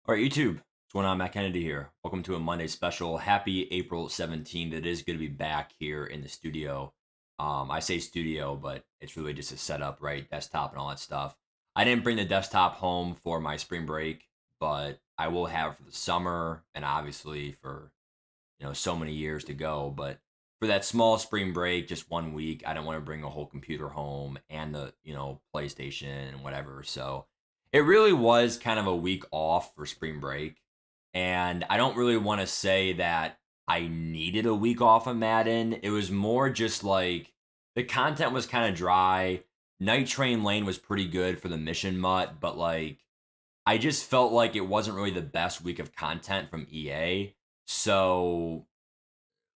All right, YouTube. What's going on? Matt Kennedy here. Welcome to a Monday special. Happy April 17th. It is good to be back here in the studio. I say studio, but it's really just a setup, right? Desktop and all that stuff. I didn't bring the desktop home for my spring break, but I will have for the summer and obviously for so many years to go. But for that small spring break, just 1 week, I don't want to bring a whole computer home and the PlayStation and whatever. So it really was kind of a week off for spring break, and I don't really want to say that I needed a week off of Madden. It was more just like the content was kind of dry. Night Train Lane was pretty good for the mission mutt, but like I just felt like it wasn't really the best week of content from EA. So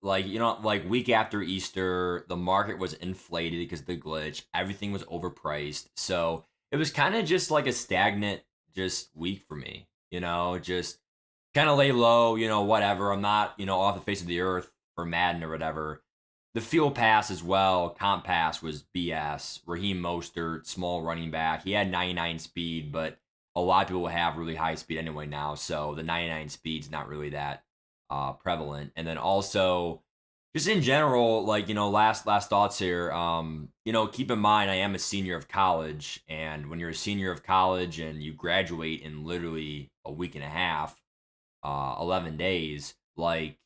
like like week after Easter, the market was inflated because of the glitch. Everything was overpriced. So it was kind of just like a stagnant just week for me. Just kind of lay low, whatever. I'm not, off the face of the earth for Madden or whatever. The field pass as well, comp pass was BS. Raheem Mostert, small running back. He had 99 speed, but a lot of people have really high speed anyway now. So the 99 speed's not really that prevalent. And then also, just in general, like last thoughts here. Keep in mind I am a senior of college, and when you're a senior of college and you graduate in literally a week and a half, 11 days, like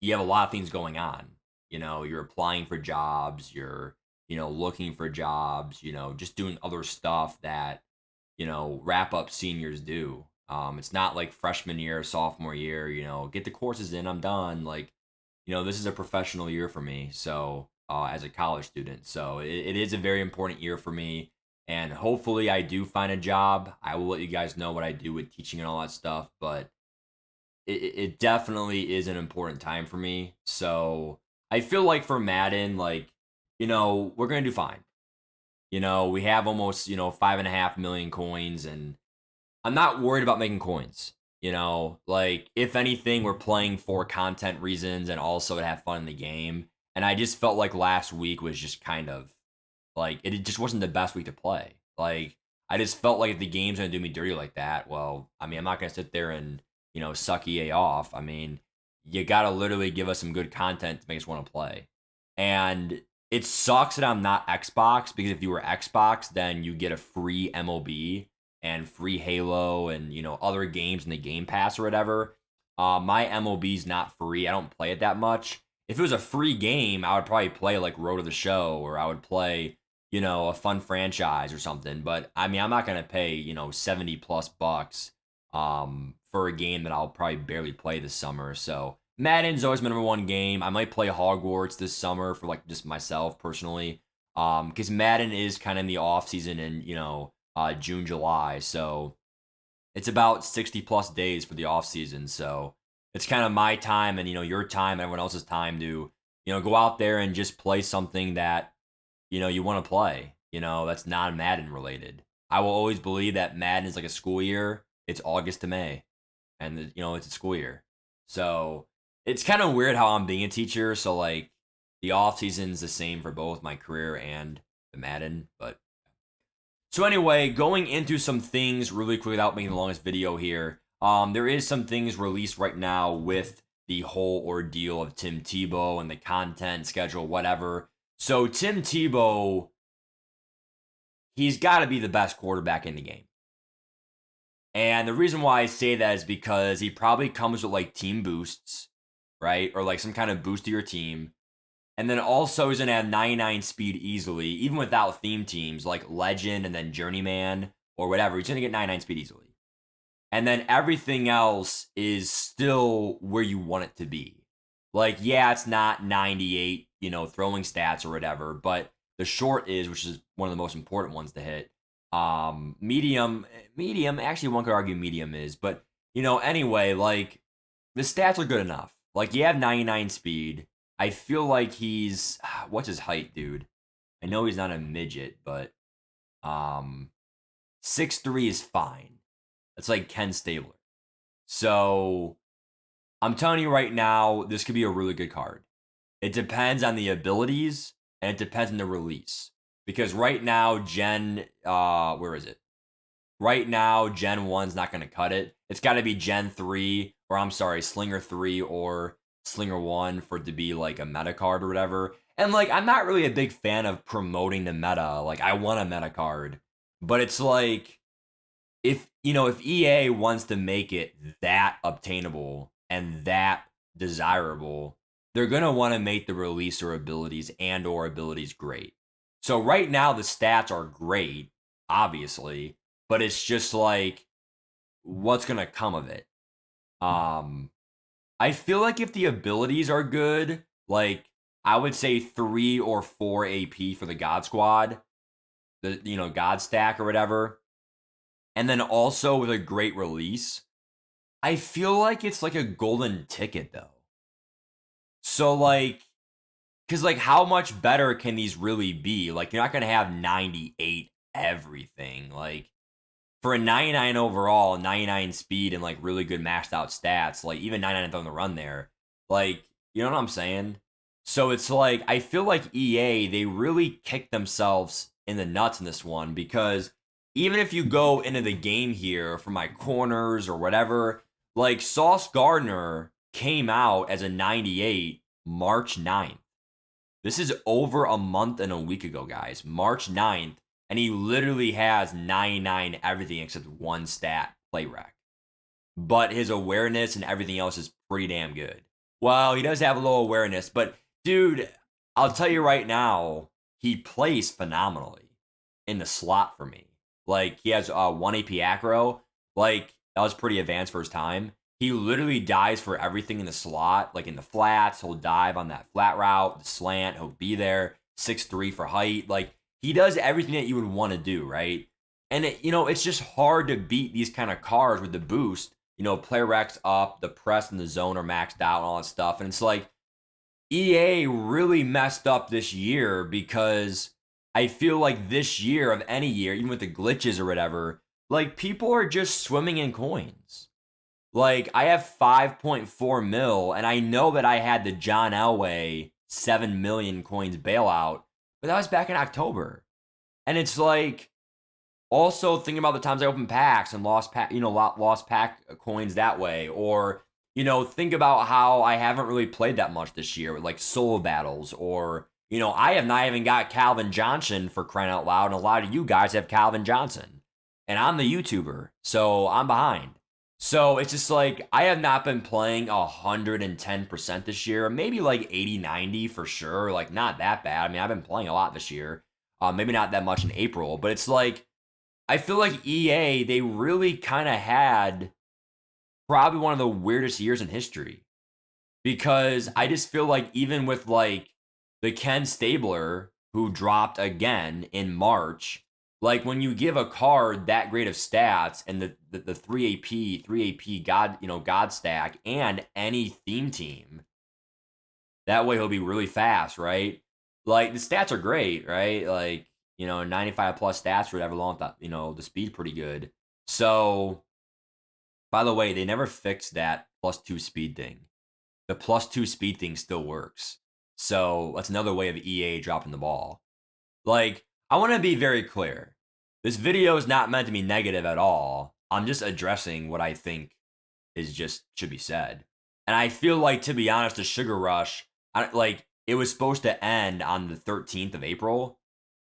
you have a lot of things going on. You're applying for jobs, you're looking for jobs, just doing other stuff that wrap up seniors do. It's not like freshman year, sophomore year, get the courses in, I'm done. Like, this is a professional year for me. So, as a college student, so it is a very important year for me. And hopefully, I do find a job. I will let you guys know what I do with teaching and all that stuff. But it definitely is an important time for me. So, I feel like for Madden, like, we're going to do fine. We have almost, 5.5 million coins, and I'm not worried about making coins. Like if anything, we're playing for content reasons and also to have fun in the game. And I just felt like last week was just kind of like it just wasn't the best week to play. Like I just felt like if the game's gonna do me dirty like that, well, I mean, I'm not gonna sit there and suck EA off. I mean, you gotta literally give us some good content to make us want to play. And it sucks that I'm not Xbox because if you were Xbox, then you get a free MLB and free Halo and other games in the Game Pass or whatever. My MLB's not free. I don't play it that much. If it was a free game, I would probably play like Road to the Show, or I would play a fun franchise or something. But I mean, I'm not gonna pay 70 plus bucks for a game that I'll probably barely play this summer. So Madden's always my number one game. I might play Hogwarts this summer for like just myself personally. Because Madden is kind of in the off season in June, July. So it's about 60 plus days for the off season. So it's kind of my time and your time, everyone else's time to go out there and just play something that you want to play. That's not Madden related. I will always believe that Madden is like a school year. It's August to May, and it's a school year. So it's kind of weird how I'm being a teacher. So like the off season's the same for both my career and the Madden, but so anyway, going into some things really quick without making the longest video here. There is some things released right now with the whole ordeal of Tim Tebow and the content schedule, whatever. So Tim Tebow, he's got to be the best quarterback in the game. And the reason why I say that is because he probably comes with like team boosts, right? Or like some kind of boost to your team. And then also he's gonna have 99 speed easily, even without theme teams like Legend and then Journeyman or whatever. He's gonna get 99 speed easily. And then everything else is still where you want it to be. Like, yeah, it's not 98, throwing stats or whatever, but the short is, which is one of the most important ones to hit. Medium, actually, one could argue medium is, but anyway, like the stats are good enough. Like, you have 99 speed. I feel like he's what's his height, dude? I know he's not a midget, but um 6'3" is fine. That's like Ken Stabler. So I'm telling you right now, this could be a really good card. It depends on the abilities and it depends on the release. Because right now, Gen where is it? right now, Gen 1's not going to cut it. It's got to be Gen 3, or I'm sorry, Slinger 3 or Slinger 1 for it to be like a meta card or whatever. And like, I'm not really a big fan of promoting the meta. Like, I want a meta card, but it's like, if EA wants to make it that obtainable and that desirable, they're going to want to make the releaser abilities and or abilities great. So right now the stats are great, obviously, but it's just like what's going to come of it. Um I feel like if the abilities are good, like I would say 3 or 4 AP for the God Squad, the God stack or whatever, and then also with a great release, I feel like it's like a golden ticket though. So like, cause like how much better can these really be? Like you're not gonna have 98 everything. Like for a 99 overall, 99 speed and like really good maxed out stats, like even 99 on the run there. Like, you know what I'm saying? So it's like I feel like EA, they really kicked themselves in the nuts in this one because even if you go into the game here for my corners or whatever, like Sauce Gardner came out as a 98 March 9th. This is over a month and a week ago, guys. March 9th, and he literally has 99 everything except one stat, play rec. But his awareness and everything else is pretty damn good. Well, he does have a low awareness, but dude, I'll tell you right now, he plays phenomenally in the slot for me. Like he has 1 AP acro. Like that was pretty advanced for his time. He literally dives for everything in the slot, like in the flats. He'll dive on that flat route, the slant. He'll be there. 6'3" for height. Like he does everything that you would want to do, right? And it's just hard to beat these kind of cars with the boost. Player racks up, the press and the zone are maxed out, and all that stuff. And it's like EA really messed up this year because I feel like this year of any year, even with the glitches or whatever, like people are just swimming in coins. Like I have 5.4 mil, and I know that I had the John Elway 7 million coins bailout, but that was back in October. And it's like also thinking about the times I opened packs and lost pack coins that way, or think about how I haven't really played that much this year with like solo battles, or I have not even got Calvin Johnson for crying out loud, and a lot of you guys have Calvin Johnson, and I'm the YouTuber, so I'm behind. So it's just like I have not been playing 110% this year, maybe like 80, 90 for sure, like not that bad. I mean, I've been playing a lot this year, maybe not that much in April, but it's like I feel like EA, they really kind of had probably one of the weirdest years in history because I just feel like even with like the Ken Stabler who dropped again in March, like when you give a card that great of stats and the 3 AP God stack and any theme team, that way he'll be really fast, right? Like the stats are great, right? Like 95 plus stats or whatever, along with that, the speed pretty good. So, by the way, they never fixed that +2 speed thing. The +2 speed thing still works. So, that's another way of EA dropping the ball. Like, I want to be very clear. This video is not meant to be negative at all. I'm just addressing what I think is just should be said. And I feel like, to be honest, the Sugar Rush, it was supposed to end on the 13th of April.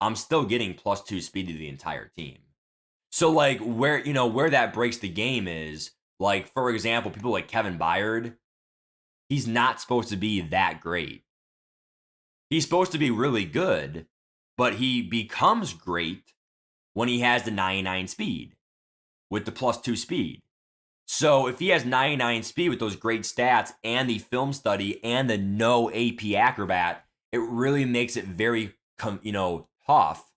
I'm still getting +2 speed to the entire team. So like where that breaks the game is like, for example, people like Kevin Byard, he's not supposed to be that great. He's supposed to be really good, but he becomes great when he has the 99 speed with the +2 speed. So if he has 99 speed with those great stats and the film study and the no AP acrobat, it really makes it very tough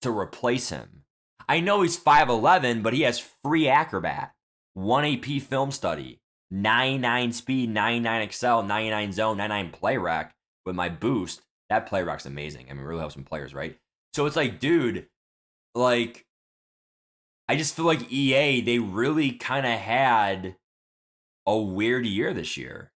to replace him. I know he's 5'11, but he has free acrobat, 1 AP film study, 99 speed, 99 excel, 99 zone, 99 play rec with my boost. That play rec's amazing. I mean, it really helps some players, right? So it's like, dude, like, I just feel like EA, they really kind of had a weird year this year.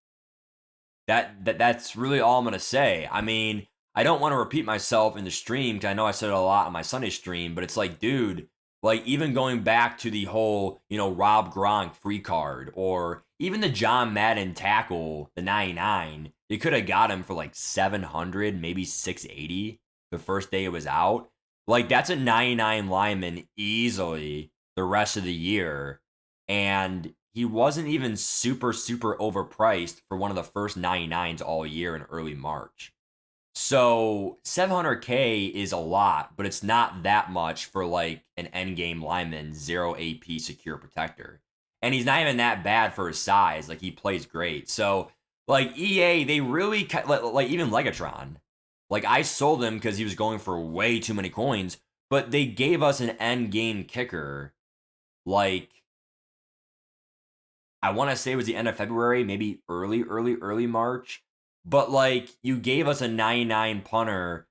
That's really all I'm gonna say. I mean, I don't want to repeat myself in the stream because I know I said it a lot on my Sunday stream, but it's like, dude, Like even going back to the whole, Rob Gronk free card or even the John Madden tackle, the 99, you could have got him for like 700, maybe 680 the first day it was out. Like that's a 99 lineman easily the rest of the year. And he wasn't even super, super overpriced for one of the first 99s all year in early March. So 700K is a lot, but it's not that much for like an end game lineman, 0 AP secure protector. And he's not even that bad for his size. Like he plays great. So like EA, they really like even Legatron. Like I sold him because he was going for way too many coins, but they gave us an end game kicker. Like I want to say it was the end of February, maybe early March. But like you gave us a 99 punter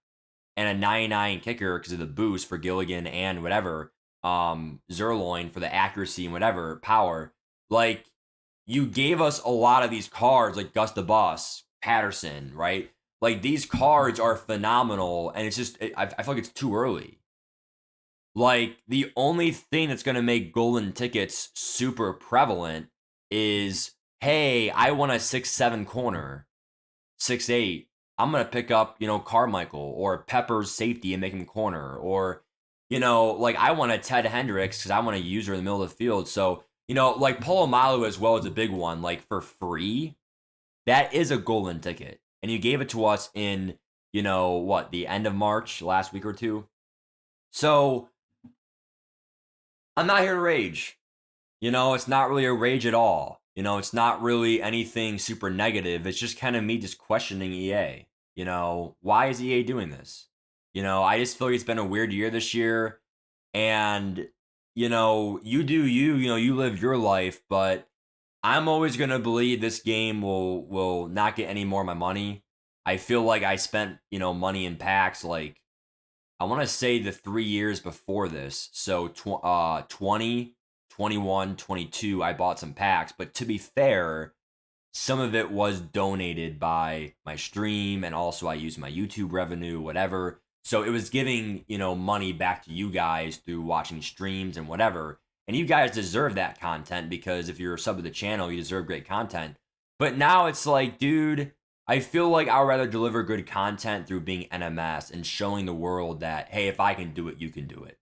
and a 99 kicker because of the boost for Gilligan and whatever, Zerloin for the accuracy and whatever power. Like you gave us a lot of these cards like Gus the Bus, Patterson, right? Like these cards are phenomenal, and it's just I feel like it's too early. Like the only thing that's gonna make golden tickets super prevalent is, hey, I want a 6'7" corner, 6'8". I'm gonna pick up, Carmichael or Pepper's safety and make him corner, or like I want a Ted Hendricks because I want to use her in the middle of the field. So like Palomalu as well as a big one, like for free, that is a golden ticket, and you gave it to us in what, the end of March, last week or two. So I'm not here to rage. It's not really a rage at all. It's not really anything super negative. It's just kind of me just questioning EA. Why is EA doing this? I just feel like it's been a weird year this year. And, you do you, you live your life, but I'm always gonna believe this game will not get any more of my money. I feel like I spent, money in packs like I want to say the 3 years before this. So 20, 21, 22, I bought some packs. But to be fair, some of it was donated by my stream, and also I used my YouTube revenue, whatever. So it was giving, money back to you guys through watching streams and whatever. And you guys deserve that content because if you're a sub to the channel, you deserve great content. But now it's like, dude, I feel like I'd rather deliver good content through being NMS and showing the world that, hey, if I can do it, you can do it.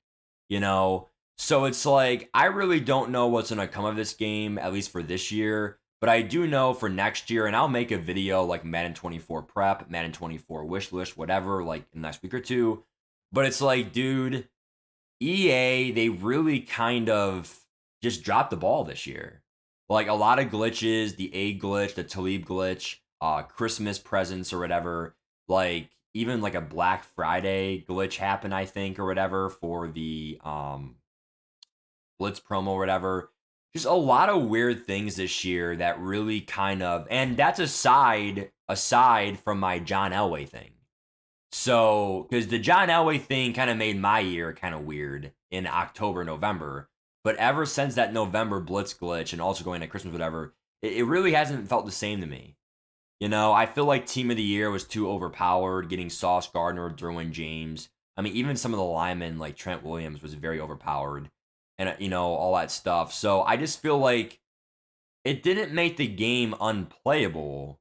You know? So it's like, I really don't know what's going to come of this game, at least for this year. But I do know for next year, and I'll make a video like Madden 24 prep, Madden 24 wish list, whatever, like in the next week or two. But it's like, dude, EA, they really kind of just dropped the ball this year. Like a lot of glitches, the A glitch, the Talib glitch, Christmas presents or whatever. Like even like a Black Friday glitch happened, I think, or whatever for the Blitz promo or whatever. Just a lot of weird things this year that really kind of, and that's aside from my John Elway thing. So, because the John Elway thing kind of made my year kind of weird in October, November. But ever since that November Blitz glitch and also going to Christmas, whatever, it really hasn't felt the same to me. I feel like Team of the Year was too overpowered, getting Sauce Gardner or Derwin James. I mean, even some of the linemen like Trent Williams was very overpowered and, all that stuff. So I just feel like it didn't make the game unplayable.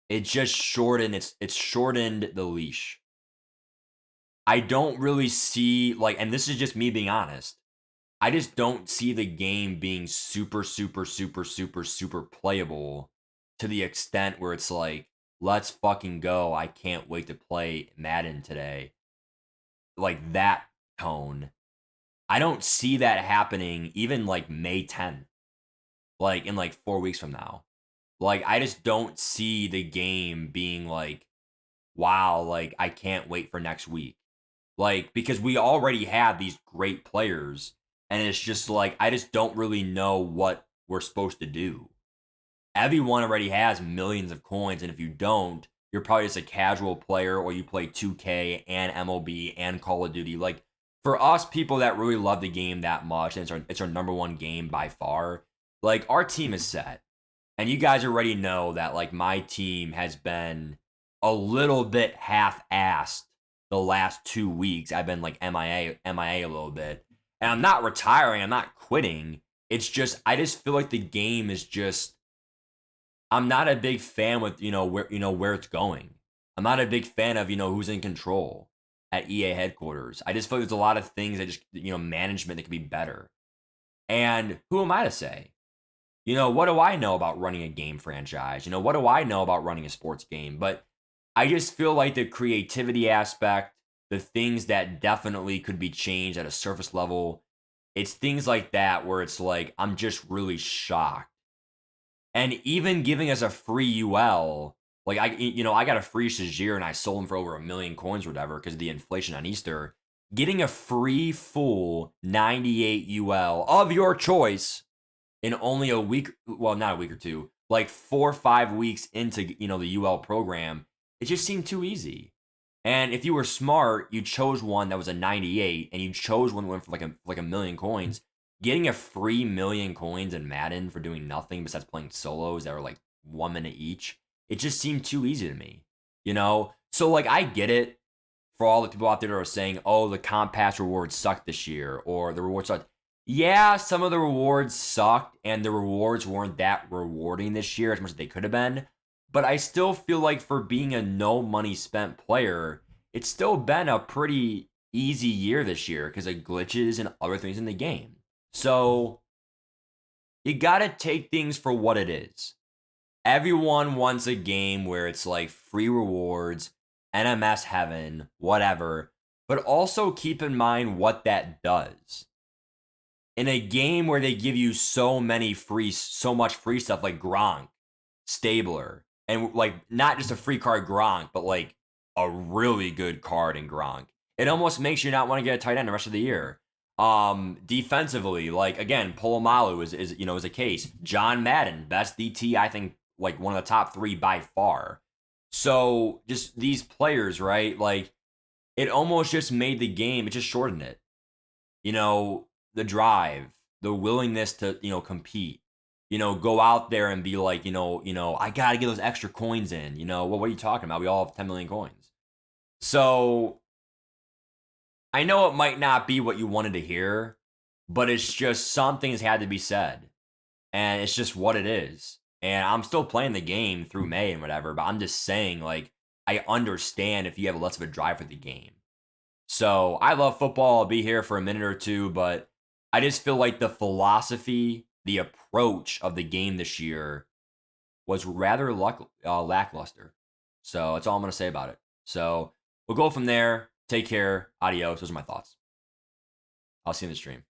It just it's shortened the leash. I don't really see like, and this is just me being honest. I just don't see the game being super, super, super, super, super playable to the extent where it's like, let's fucking go. I can't wait to play Madden today. Like that tone. I don't see that happening even like May 10th, like in like 4 weeks from now. Like, I just don't see the game being like, wow, like I can't wait for next week. Like, because we already have these great players, and it's just like, I just don't really know what we're supposed to do. Everyone already has millions of coins, and if you don't, you're probably just a casual player or you play 2K and MLB and Call of Duty. Like, for us people that really love the game that much, and it's our number one game by far, like, our team is set. And you guys already know that, like, my team has been a little bit half-assed the last 2 weeks. I've been like MIA a little bit. And I'm not retiring, I'm not quitting. It's just I just feel like the game is just I'm not a big fan with where it's going. I'm not a big fan of who's in control at EA headquarters. I just feel like there's a lot of things that just management that could be better. And who am I to say? What do I know about running a game franchise? What do I know about running a sports game? But I just feel like the creativity aspect, the things that definitely could be changed at a surface level, it's things like that where it's like I'm just really shocked. And even giving us a free UL, like I got a free Shazier and I sold him for over 1,000,000 coins or whatever because of the inflation on Easter. Getting a free full 98 UL of your choice in only a week, well, not a week or two, like 4 or 5 weeks into the UL program, it just seemed too easy. And if you were smart, you chose one that was a 98, and you chose one that went for like a million coins. Getting a free 1,000,000 coins in Madden for doing nothing besides playing solos that were like 1 minute each, it just seemed too easy to me. So like I get it for all the people out there that are saying, "Oh, the comp pass rewards sucked this year," or the rewards sucked. Yeah, some of the rewards sucked, and the rewards weren't that rewarding this year as much as they could have been. But I still feel like for being a no money spent player, it's still been a pretty easy year this year because of glitches and other things in the game. So you gotta take things for what it is. Everyone wants a game where it's like free rewards, NMS heaven, whatever. But also keep in mind what that does in a game where they give you so much free stuff like Gronk, Stabler, and like not just a free card Gronk, but like a really good card in Gronk. It almost makes you not want to get a tight end the rest of the year. Defensively, like again, Polomalu is a case. John Madden, best DT, I think, like one of the top three by far. So just these players, right? Like it almost just made the game, it just shortened it. You know, the drive, the willingness to, compete, go out there and be like, I gotta get those extra coins in. What are you talking about? We all have 10 million coins. So I know it might not be what you wanted to hear, but it's just something's had to be said. And it's just what it is. And I'm still playing the game through May and whatever, but I'm just saying, like, I understand if you have less of a drive for the game. So I love football. I'll be here for a minute or two, but I just feel like the philosophy, the approach of the game this year was rather lackluster. So that's all I'm going to say about it. So we'll go from there. Take care. Adios. Those are my thoughts. I'll see you in the stream.